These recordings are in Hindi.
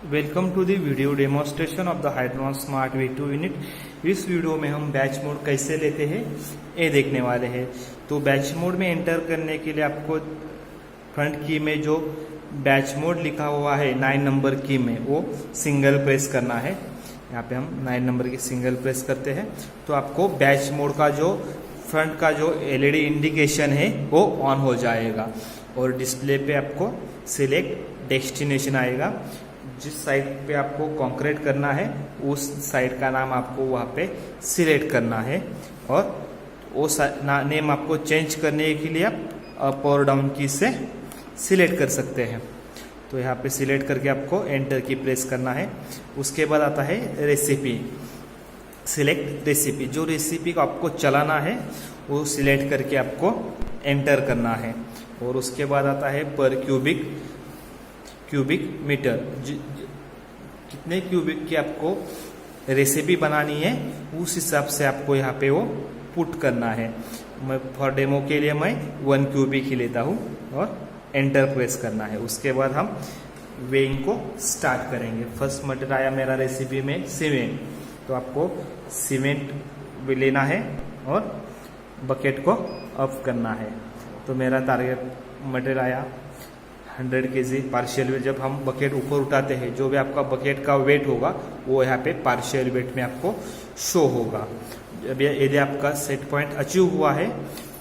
Welcome to the video demonstration of the Hydron smart V2 unit. इस वीडियो में हम बैच मोड कैसे लेते हैं ये देखने वाले हैं। तो बैच मोड में एंटर करने के लिए आपको फ्रंट की में जो बैच मोड लिखा हुआ है 9 नंबर की में वो सिंगल प्रेस करना है। यहाँ पे हम 9 नंबर की सिंगल प्रेस करते हैं तो आपको बैच मोड का जो फ्रंट का जो LED इंडिकेशन है वो ऑन हो जाएगा और डिस्प्ले पे आपको सिलेक्ट डेस्टिनेशन आएगा। जिस साइट पे आपको कॉन्क्रीट करना है उस साइट का नाम आपको वहाँ पे सिलेक्ट करना है और वो नेम आपको चेंज करने के लिए आप अप और डाउन की से सिलेक्ट कर सकते हैं। तो यहाँ पे सिलेक्ट करके आपको एंटर की प्रेस करना है। उसके बाद आता है रेसिपी, सिलेक्ट रेसिपी। जो रेसिपी को आपको चलाना है वो सिलेक्ट करके आपको एंटर करना है। और उसके बाद आता है पर क्यूबिक मीटर, कितने क्यूबिक की आपको रेसिपी बनानी है उस हिसाब से आपको यहाँ पे वो पुट करना है। मैं फॉर डेमो के लिए मैं 1 क्यूबिक ही लेता हूँ और एंटर प्रेस करना है। उसके बाद हम वेइंग को स्टार्ट करेंगे। फर्स्ट मटेरियल आया मेरा रेसिपी में सीमेंट, तो आपको सीमेंट लेना है और बकेट को अप करना है। तो मेरा टारगेट मटेरियल आया 100 kg पार्शियल वेट। जब हम बकेट ऊपर उठाते हैं जो भी आपका बकेट का वेट होगा वो यहाँ पे पार्शियल वेट में आपको शो होगा। जब यदि आपका सेट पॉइंट अचीव हुआ है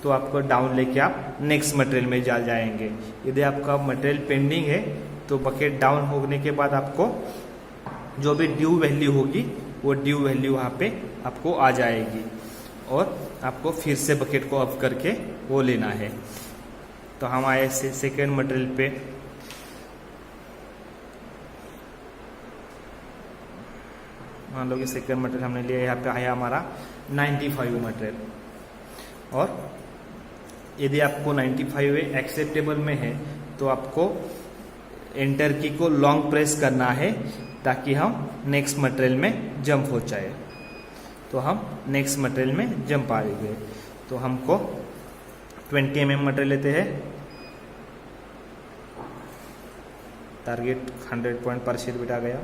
तो आपको डाउन लेके आप नेक्स्ट मटेरियल में जाएंगे। यदि आपका मटेरियल पेंडिंग है तो बकेट डाउन होने के बाद आपको जो भी ड्यू वैल्यू होगी वो ड्यू वैल्यू वहाँ पे आपको आ जाएगी और आपको फिर से बकेट को अप करके वो लेना है। तो हम आए सेकेंड मटेरियल पे। मान लो कि सेकेंड मटेरियल हमने लिया, यहाँ पे आया हमारा 95 मटेरियल। और यदि आपको 95 एक्सेप्टेबल में है तो आपको एंटर की को लॉन्ग प्रेस करना है ताकि हम नेक्स्ट मटेरियल में जंप हो जाए। तो हम नेक्स्ट मटेरियल में जंप आ गए। तो हमको 20 mm मटेरियल लेते हैं। टारगेट 100 पॉइंट पार्शियल वेट आ गया।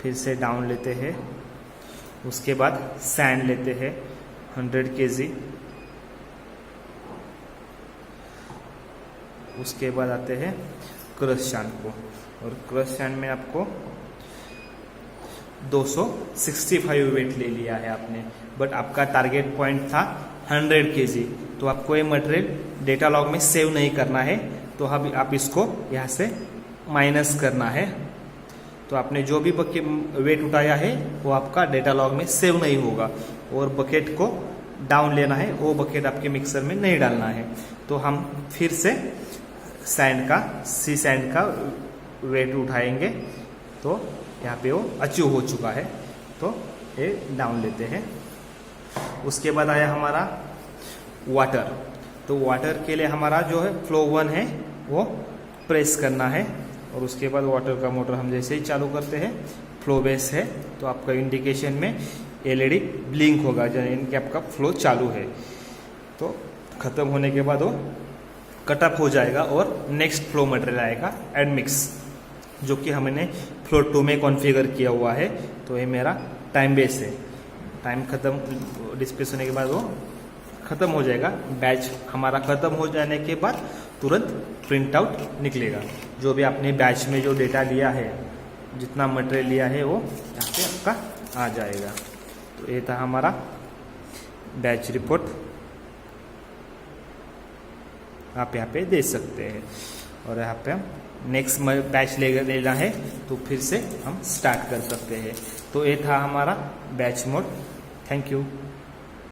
फिर से डाउन लेते हैं। उसके बाद सैंड लेते हैं 100 kg। उसके बाद आते हैं क्रश सैंड को, और क्रश सैंड में आपको 265 वेट ले लिया है आपने, बट आपका टारगेट पॉइंट था 100 kg। तो आपको ये मटेरियल डेटा लॉग में सेव नहीं करना है, तो अब आप इसको यहाँ से माइनस करना है। तो आपने जो भी वेट उठाया है वो आपका डेटा लॉग में सेव नहीं होगा और बकेट को डाउन लेना है, वो बकेट आपके मिक्सर में नहीं डालना है। तो हम फिर से सी सैंड का वेट उठाएंगे। तो यहाँ पे वो अचीव हो चुका है तो ये डाउन लेते हैं। उसके बाद आया हमारा वाटर। तो वाटर के लिए हमारा जो है फ्लो 1 है वो प्रेस करना है और उसके बाद वाटर का मोटर हम जैसे ही चालू करते हैं फ्लो बेस है तो आपका इंडिकेशन में LED ब्लिंक होगा यानी कि आपका फ्लो चालू है। तो ख़त्म होने के बाद वो कटअप हो जाएगा और नेक्स्ट फ्लो मटेरियल आएगा एडमिक्स, जो कि हमने फ्लो 2 में कॉन्फ़िगर किया हुआ है। तो ये मेरा टाइम बेस है। टाइम ख़त्म डिस्प्लेस होने के बाद वो ख़त्म हो जाएगा। बैच हमारा ख़त्म हो जाने के बाद तुरंत प्रिंट आउट निकलेगा। जो भी आपने बैच में जो डेटा लिया है, जितना मटेरियल लिया है वो यहाँ पे आपका आ जाएगा। तो ये था हमारा बैच रिपोर्ट, आप यहाँ पे दे सकते हैं। और यहाँ पे हम नेक्स्ट बैच लेना है तो फिर से हम स्टार्ट कर सकते हैं। तो ये था हमारा बैच मोड। Thank you.